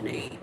lemonade.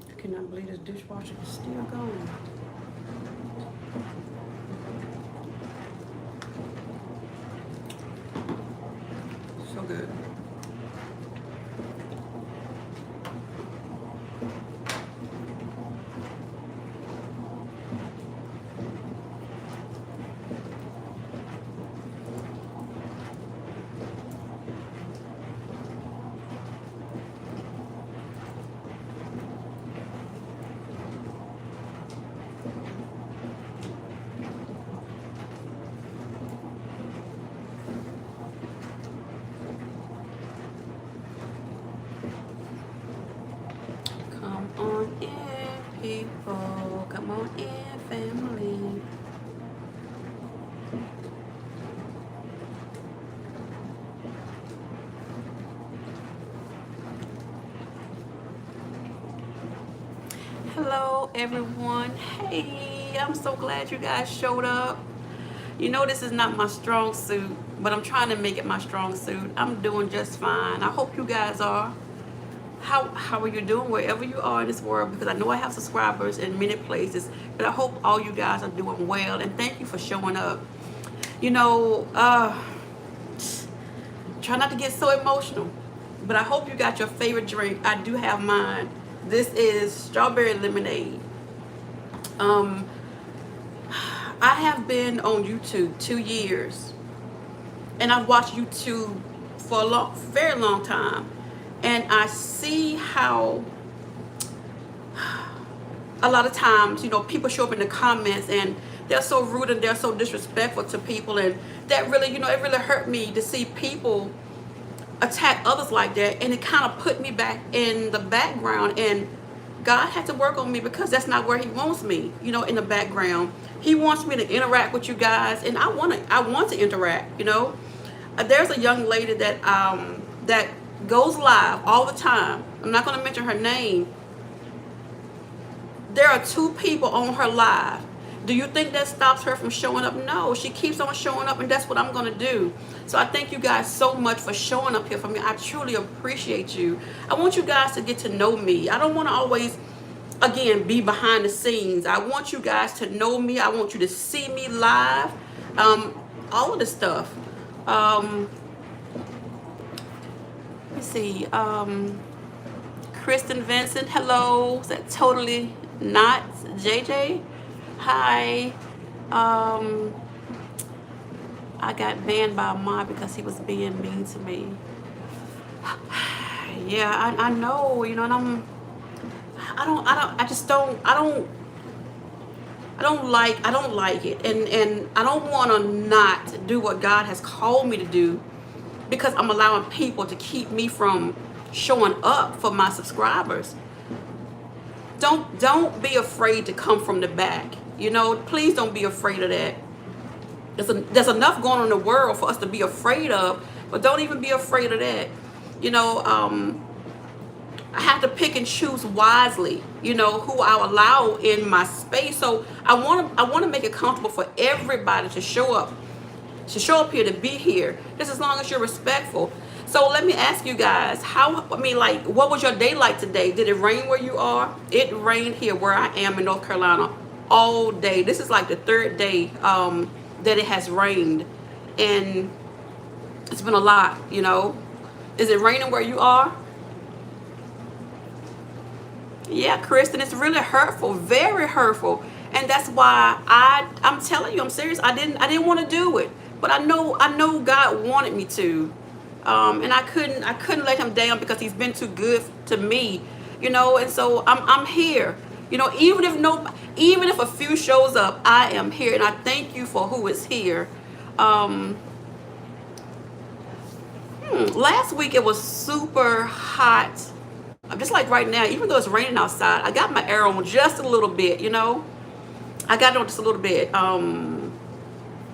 I cannot believe this dishwasher is still going. So good. Come on in, people. Come on in, family. Hello, everyone. Hey, I'm so glad you guys showed up. You know this is not my strong suit, but I'm trying to make it my strong suit. I'm doing just fine. I hope you guys are. How are you doing wherever you are in this world? Because I know I have subscribers in many places, but I hope all you guys are doing well, and thank you for showing up. You know, try not to get so emotional, but I hope you got your favorite drink. I do have mine. This is strawberry lemonade. I have been on YouTube 2 years, and I've watched YouTube for a very long time, and I see how a lot of times, you know, people show up in the comments and they're so rude and they're so disrespectful to people, and that really, you know, it really hurt me to see people attack others like that, and it kind of put me back in the background, and God had to work on me because that's not where he wants me, you know, in the background. He wants me to interact with you guys, and I want to interact, you know. There's a young lady that that goes live all the time. I'm not going to mention her name. There are 2 people on her live. Do you think that stops her from showing up? No, she keeps on showing up, and that's what I'm going to do. So I thank you guys so much for showing up here for me. I truly appreciate you. I want you guys to get to know me. I don't want to always, again, be behind the scenes. I want you guys to know me. I want you to see me live. All of the stuff. Let me see. Kristen Vincent, hello. Is that totally not JJ? Hi. I got banned by a mod because he was being mean to me. Yeah, I know, you know, and I don't like it, and I don't want to not do what God has called me to do because I'm allowing people to keep me from showing up for my subscribers. Don't be afraid to come from the back, you know. Please don't be afraid of that. There's enough going on in the world for us to be afraid of, but don't even be afraid of that, you know. I have to pick and choose wisely, you know, who I allow in my space. So I want to make it comfortable for everybody to show up, here, to be here, just as long as you're respectful. So let me ask you guys, like, what was your day like today? Did it rain where you are? It rained here where I am in North Carolina all day. This is like the third day that it has rained, and it's been a lot, you know. Is it raining where you are? Yeah, Kristen, it's really hurtful, very hurtful. And that's why I'm telling you, I'm serious. I didn't want to do it. But I know God wanted me to. And I couldn't let him down because he's been too good to me, you know. And so I'm here. You know, even if a few shows up, I am here, and I thank you for who is here. Last week it was super hot. Just like right now, even though it's raining outside, I got my air on just a little bit, you know. I got it on just a little bit.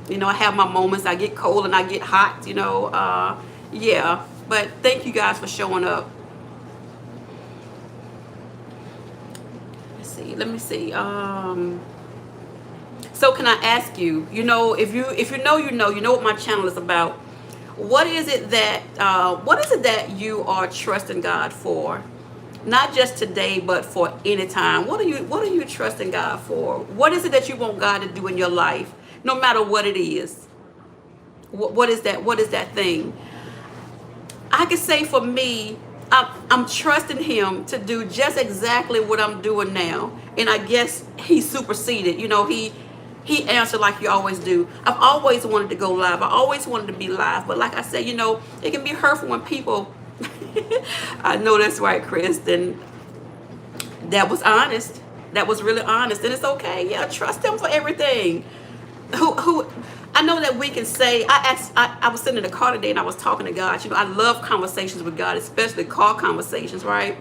You know, I have my moments. I get cold and I get hot, you know. Yeah, but thank you guys for showing up. Let me see. So can I ask you, you know, if you know, you know what my channel is about. What is it that you are trusting God for? Not just today, but for any time. What are you trusting God for? What is it that you want God to do in your life, no matter what it is? What is that? What is that thing? I can say for me, I'm trusting him to do just exactly what I'm doing now. And I guess he superseded, you know, he answered like you always do. I've always wanted to go live. I always wanted to be live. But like I said, you know, it can be hurtful when people, I know that's right, Kristen. That was honest. That was really honest. And it's okay. Yeah, trust him for everything. Who I know that we can say, I was sitting in the car today and I was talking to God. You know, I love conversations with God, especially car conversations, right?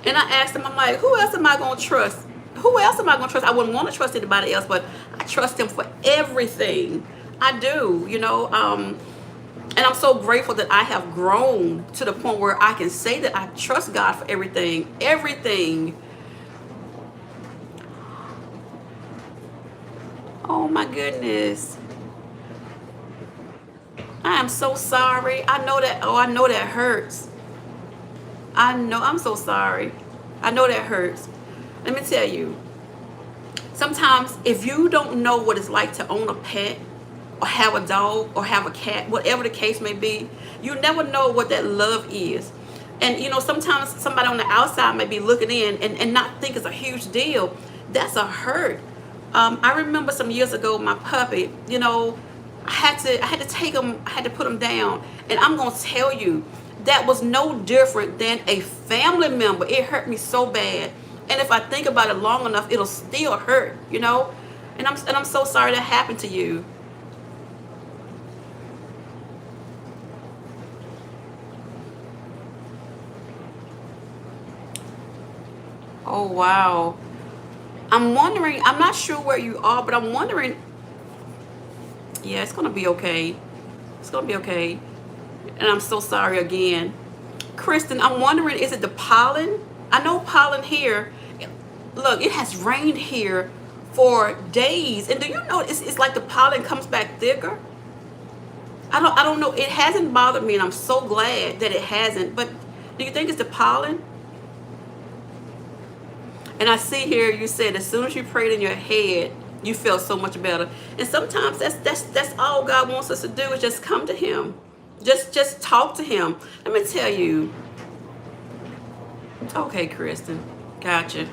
And I asked him, I'm like, who else am I going to trust? Who else am I going to trust? I wouldn't want to trust anybody else, but I trust him for everything. I do, you know. And I'm so grateful that I have grown to the point where I can say that I trust God for everything. Everything. Oh my goodness. I am so sorry. I know that hurts. I'm so sorry. I know that hurts. Let me tell you, sometimes if you don't know what it's like to own a pet or have a dog or have a cat, whatever the case may be, you never know what that love is. And you know, sometimes somebody on the outside may be looking in and not think it's a huge deal. That's a hurt. I remember some years ago, my puppy, you know, I had to take him, I had to put him down. And I'm going to tell you, that was no different than a family member. It hurt me so bad. And if I think about it long enough, it'll still hurt, you know. And I'm so sorry that happened to you. Oh, wow. I'm wondering, I'm not sure where you are, but I'm wondering, yeah, it's going to be okay. It's going to be okay. And I'm so sorry again. Kristen, I'm wondering, is it the pollen? I know pollen here. Look, it has rained here for days. And do you know, it's like the pollen comes back thicker? I don't know. It hasn't bothered me, and I'm so glad that it hasn't. But do you think it's the pollen? And I see here you said as soon as you prayed in your head, you felt so much better. And sometimes that's all God wants us to do, is just come to him. Just talk to him. Let me tell you. Okay, Kristen. Gotcha.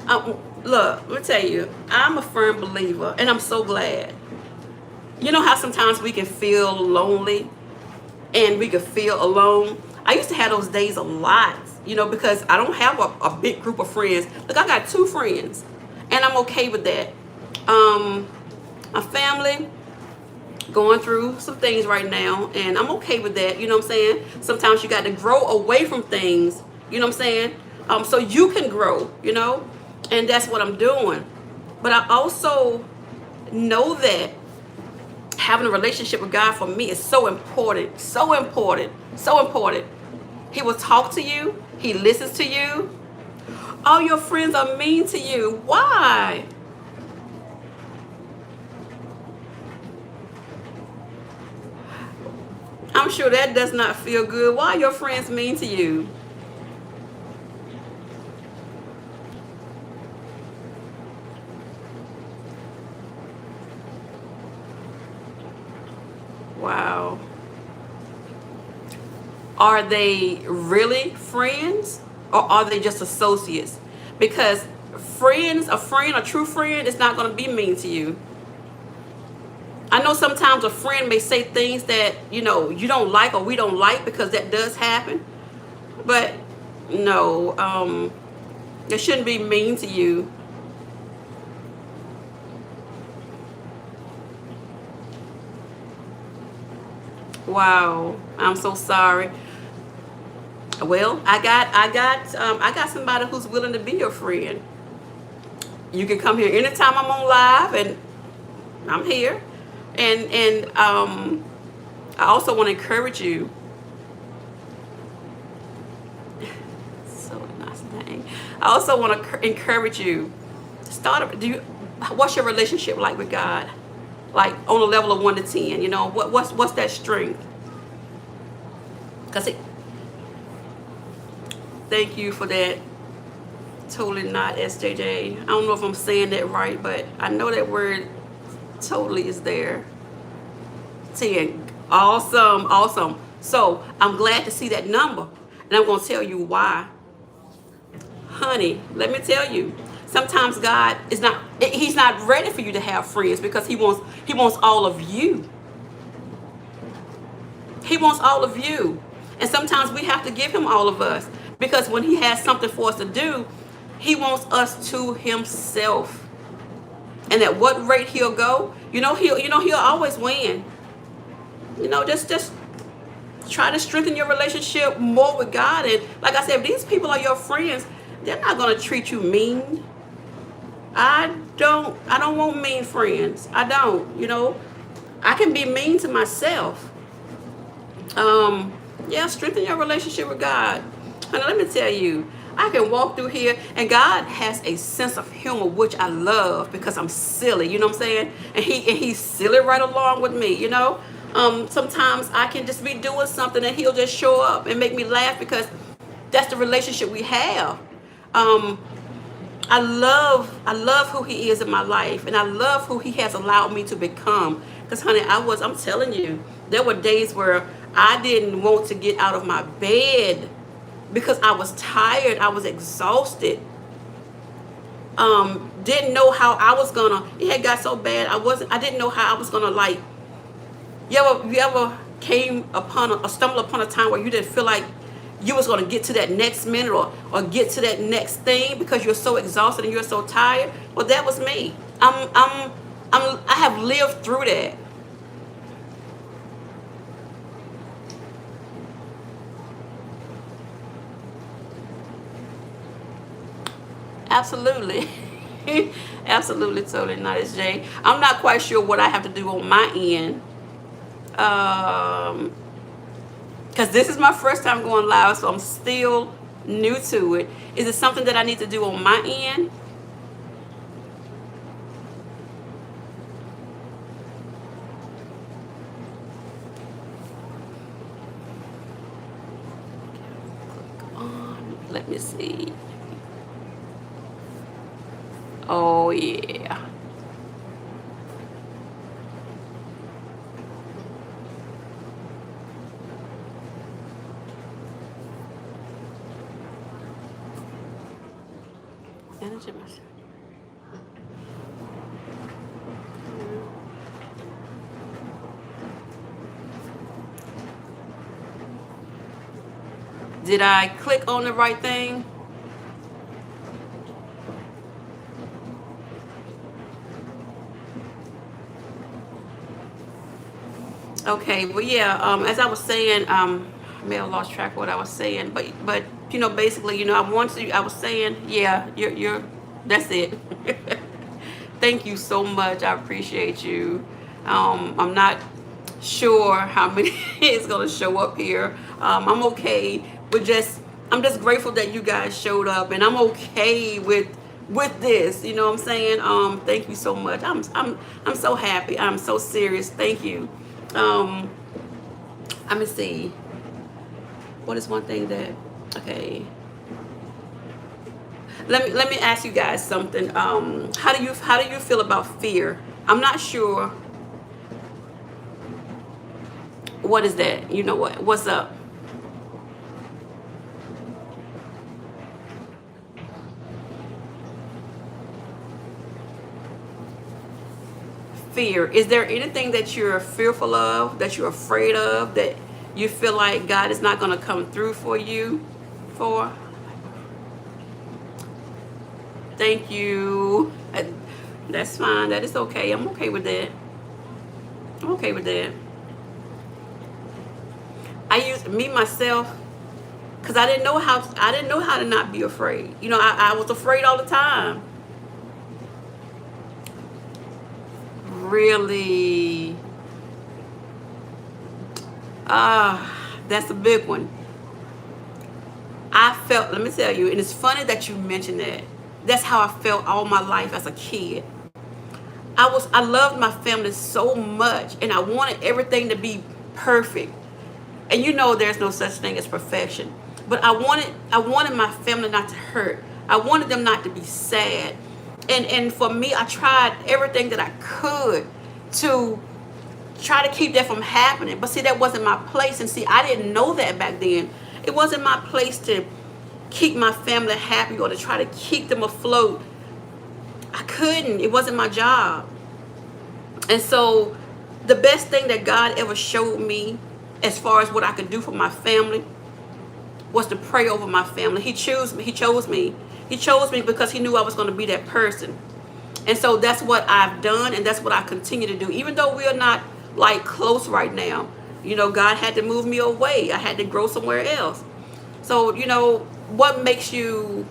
Look, let me tell you, I'm a firm believer, and I'm so glad. You know how sometimes we can feel lonely and we can feel alone? I used to have those days a lot, you know, because I don't have a big group of friends. Look, I got 2 friends, and I'm okay with that. My family going through some things right now, and I'm okay with that, you know what I'm saying? Sometimes you got to grow away from things, you know what I'm saying? So you can grow, you know, and that's what I'm doing. But I also know that having a relationship with God for me is so important, so important, so important. He will talk to you. He listens to you. All your friends are mean to you. Why? I'm sure that does not feel good. Why are your friends mean to you? Wow. Are they really friends or are they just associates? Because a friend, a true friend is not going to be mean to you. I know sometimes a friend may say things that, you don't like or we don't like, because that does happen. But no, they shouldn't be mean to you. Wow, I'm so sorry. Well, I got somebody who's willing to be your friend. You can come here anytime I'm on live, and I'm here. And I also want to encourage you. So nice thing. I also want to encourage you. What's your relationship like with God? Like on a level of 1 to 10, what's that strength? Because thank you for that. Totally not SJJ. I don't know if I'm saying that right, but I know that word totally is there. 10. Awesome, awesome. So I'm glad to see that number, and I'm going to tell you why. Honey, let me tell you. Sometimes God he's not ready for you to have friends, because he wants all of you. He wants all of you. And sometimes we have to give him all of us, because when he has something for us to do, he wants us to himself. And at what rate he'll go, he'll always win. Just try to strengthen your relationship more with God. And like I said, if these people are your friends, they're not going to treat you mean. I don't want mean friends. I don't. I can be mean to myself. Strengthen your relationship with God. Honey, let me tell you, I can walk through here, and God has a sense of humor, which I love, because I'm silly, you know what I'm saying? And he's silly right along with me, Sometimes I can just be doing something and he'll just show up and make me laugh, because that's the relationship we have. I love who he is in my life, and I love who he has allowed me to become. Because honey, I'm telling you, there were days where I didn't want to get out of my bed because I was tired, I was exhausted. Didn't know how I was gonna, it had got so bad, I didn't know how I was gonna, like, you ever stumble upon a time where you didn't feel like you was gonna get to that next minute or get to that next thing because you're so exhausted and you're so tired? Well, that was me. I have lived through that. Absolutely. Absolutely, totally not, as Jay. I'm not quite sure what I have to do on my end. Because this is my first time going live, so I'm still new to it. Is it something that I need to do on my end? Let me see. Oh, yeah. Did I click on the right thing? Okay, well, yeah, as I was saying, I may have lost track of what I was saying, but basically, I was saying, yeah, that's it. Thank you so much. I appreciate you. I'm not sure how many is going to show up here. I'm okay I'm just grateful that you guys showed up, and I'm okay with this. You know what I'm saying? Thank you so much. I'm so happy. I'm so serious. Thank you. Let me see. What is one thing that? Okay. Let me ask you guys something. How do you feel about fear? I'm not sure. What is that? You know what? What's up? Fear. Is there anything that you're fearful of, that you're afraid of, that you feel like God is not going to come through for you for? Thank you. That's fine. That is okay. I'm okay with that. I'm okay with that. I used me myself because I didn't know how to not be afraid. You know, I was afraid all the time. Really. That's a big one. I felt, let me tell you, and it's funny that you mentioned that. That's how I felt all my life as a kid. I loved my family so much, and I wanted everything to be perfect. And you know there's no such thing as perfection. But I wanted my family not to hurt. I wanted them not to be sad. And for me, I tried everything that I could to try to keep that from happening. But see, that wasn't my place. And see, I didn't know that back then. It wasn't my place to keep my family happy or to try to keep them afloat. I couldn't. It wasn't my job. And so the best thing that God ever showed me as far as what I could do for my family was to pray over my family. He chose me. He chose me. He chose me because he knew I was going to be that person. And so that's what I've done, and that's what I continue to do. Even though we are not like close right now, you know, God had to move me away. I had to grow somewhere else. So, you know, what makes you,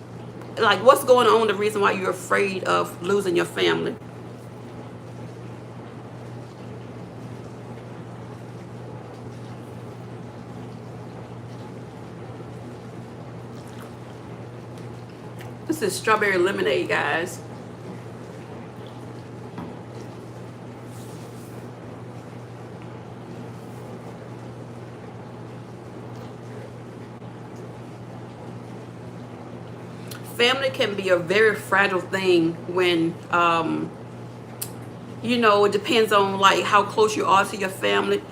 like, what's going on, the reason why you're afraid of losing your family? This is strawberry lemonade, guys. Family can be a very fragile thing when, you know, it depends on like how close you are to your family.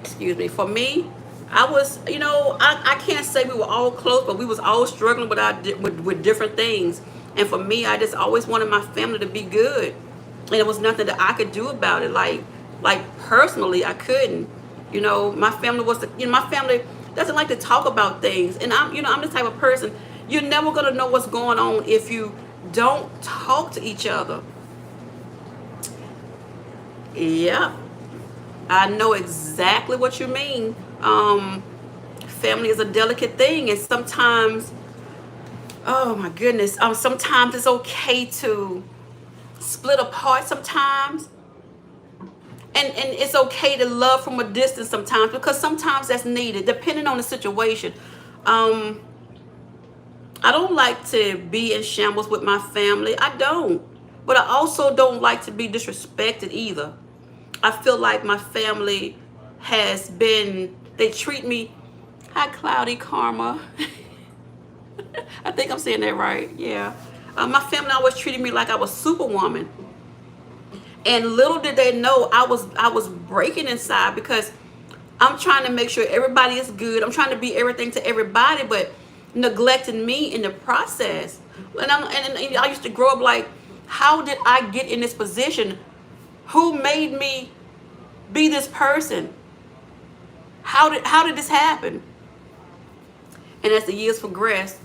Excuse me. For me, I was, you know, I can't say we were all close, but we was all struggling with different things. And for me, I just always wanted my family to be good, and there was nothing that I could do about it. Like personally, I couldn't. You know, my family was, my family doesn't like to talk about things, and I'm the type of person, you're never gonna know what's going on if you don't talk to each other. Yeah, I know exactly what you mean. Family is a delicate thing, and sometimes, oh my goodness, sometimes it's okay to split apart sometimes, and it's okay to love from a distance sometimes, because sometimes that's needed depending on the situation. I don't like to be in shambles with my family. I don't. But I also don't like to be disrespected either. I feel like my family they treat me, hi Cloudy Karma. I think I'm saying that right. Yeah. My family always treated me like I was Superwoman. And little did they know I was breaking inside, because I'm trying to make sure everybody is good. I'm trying to be everything to everybody, but neglecting me in the process. And I used to grow up like, how did I get in this position? Who made me be this person? How did this happen? And as the years progressed,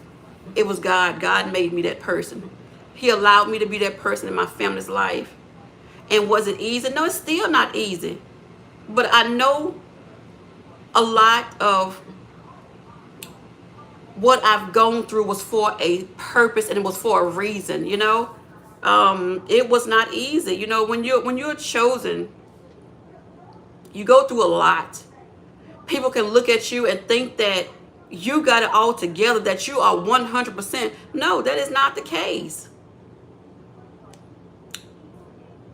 it was God. God made me that person. He allowed me to be that person in my family's life. And was it easy? No, it's still not easy. But I know a lot of what I've gone through was for a purpose, and it was for a reason, you know. It was not easy. You know, when you're chosen, you go through a lot. People can look at you and think that, you got it all together, that you are 100%. No, that is not the case.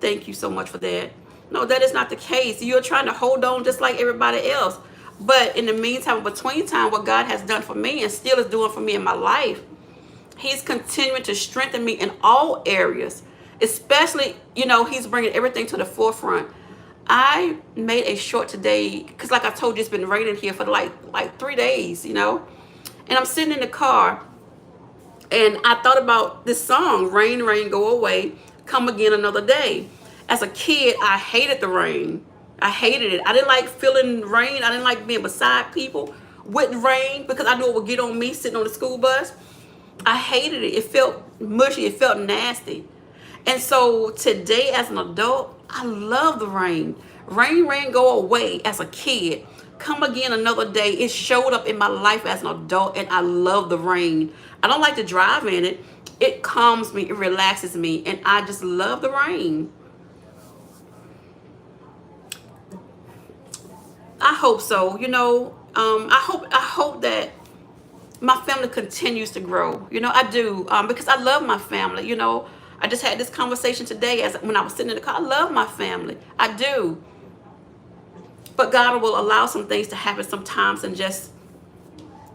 Thank you so much for that. No, that is not the case. You're trying to hold on just like everybody else. But in the meantime, between time, what God has done for me and still is doing for me in my life, He's continuing to strengthen me in all areas. Especially, He's bringing everything to the forefront. I made a short today, because like I told you, it's been raining here for like 3 days, And I'm sitting in the car, and I thought about this song, Rain, Rain, Go Away, Come Again Another Day. As a kid, I hated the rain. I hated it. I didn't like feeling rain. I didn't like being beside people with rain, because I knew it would get on me sitting on the school bus. I hated it. It felt mushy. It felt nasty. And so today, as an adult, I love the rain. Rain, rain, go away. As a kid, come again another day. It showed up in my life as an adult, and I love the rain. I don't like to drive in it. It calms me. It relaxes me, and I just love the rain. I hope so. I hope that my family continues to grow. I do, because I love my family. I just had this conversation today when I was sitting in the car. I love my family. I do. But God will allow some things to happen sometimes, and just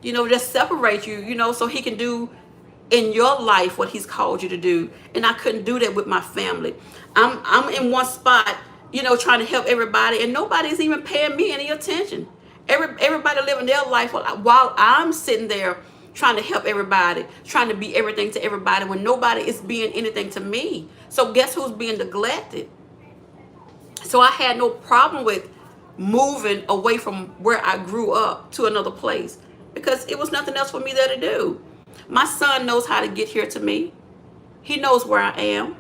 separate you, so He can do in your life what He's called you to do. And I couldn't do that with my family. I'm in one spot, trying to help everybody, and nobody's even paying me any attention. Everybody living their life while I'm sitting there trying to help everybody, trying to be everything to everybody, when nobody is being anything to me. So guess who's being neglected? So I had no problem with moving away from where I grew up to another place, because it was nothing else for me there to do. My son knows how to get here to me. He knows where I am.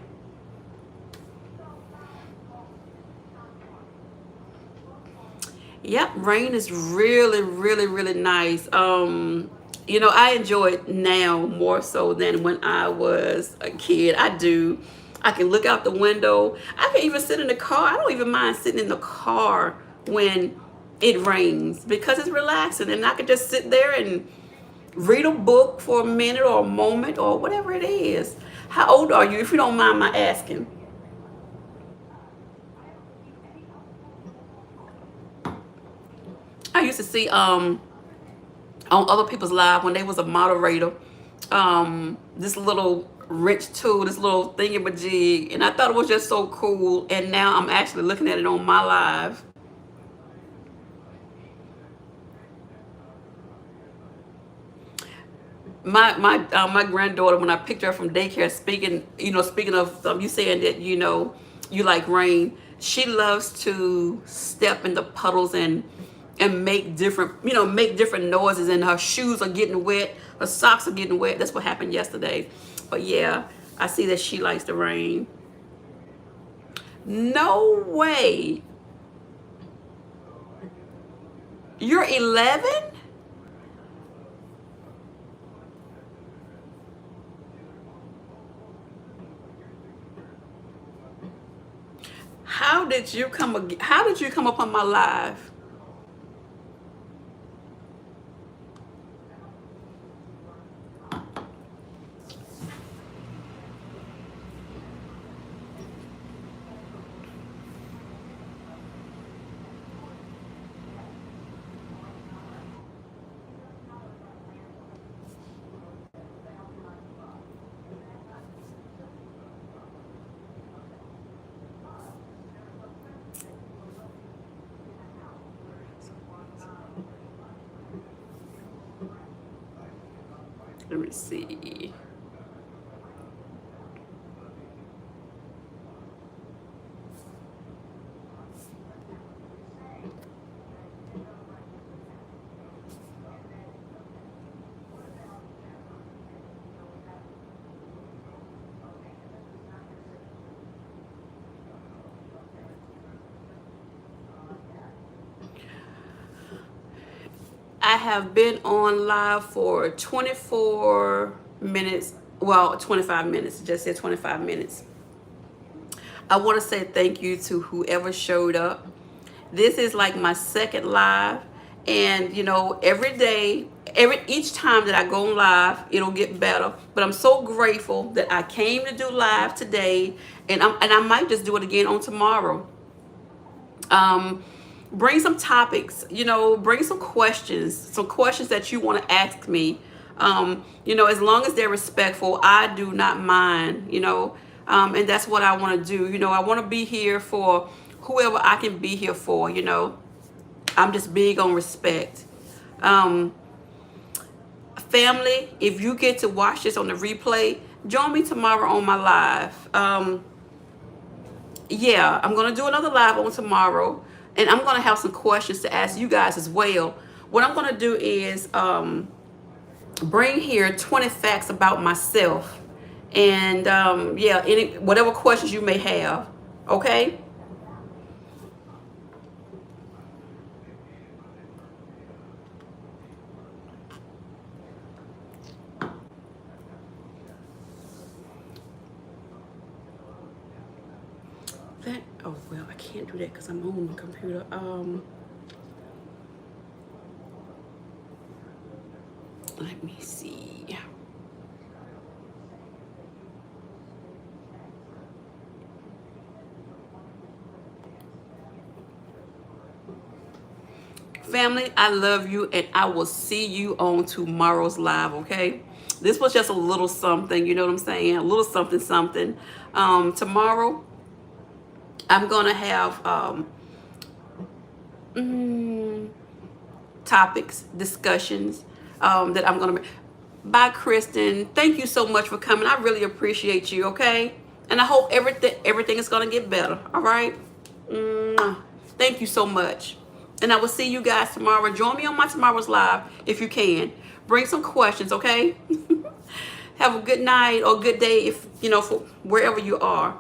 Yep, rain is really, really, really nice. I enjoy it now more so than when I was a kid. I do. I can look out the window. I can even sit in the car. I don't even mind sitting in the car when it rains, because it's relaxing, and I can just sit there and read a book for a minute or a moment or whatever it is. How old are you, if you don't mind my asking? I used to see on other people's live, when they was a moderator, this little wrench tool, this little thingamajig, and I thought it was just so cool. And now I'm actually looking at it on my live. My granddaughter, when I picked her from daycare, speaking of you saying that you like rain, she loves to step in the puddles and make different noises, and her shoes are getting wet, her socks are getting wet. That's what happened yesterday. But yeah, I see that she likes the rain. No way. You're 11? How did you come up on my live? Let me see. I have been on live for 24 minutes. Well, 25 minutes. Just said 25 minutes. I want to say thank you to whoever showed up. This is like my second live. And, every day, Each time that I go on live, it'll get better. But I'm so grateful that I came to do live today, and I might just do it again on tomorrow. Bring some topics, bring some questions that you want to ask me. As long as they're respectful, I do not mind, and that's what I want to do. I want to be here for whoever I can be here for. I'm just big on respect. Family, if you get to watch this on the replay, join me tomorrow on my live. Yeah, I'm going to do another live on tomorrow, and I'm going to have some questions to ask you guys as well. What I'm going to do is bring here 20 facts about myself, and yeah, whatever questions you may have, okay? Oh, well, I can't do that because I'm on the computer. Let me see. Family, I love you, and I will see you on tomorrow's live, okay? This was just a little something, you know what I'm saying? A little something, something. Tomorrow, I'm going to have topics, discussions that I'm going to... Bye, Kristen. Thank you so much for coming. I really appreciate you, okay? And I hope everything is going to get better, all right? Thank you so much. And I will see you guys tomorrow. Join me on my tomorrow's live if you can. Bring some questions, okay? Have a good night or good day if, for wherever you are.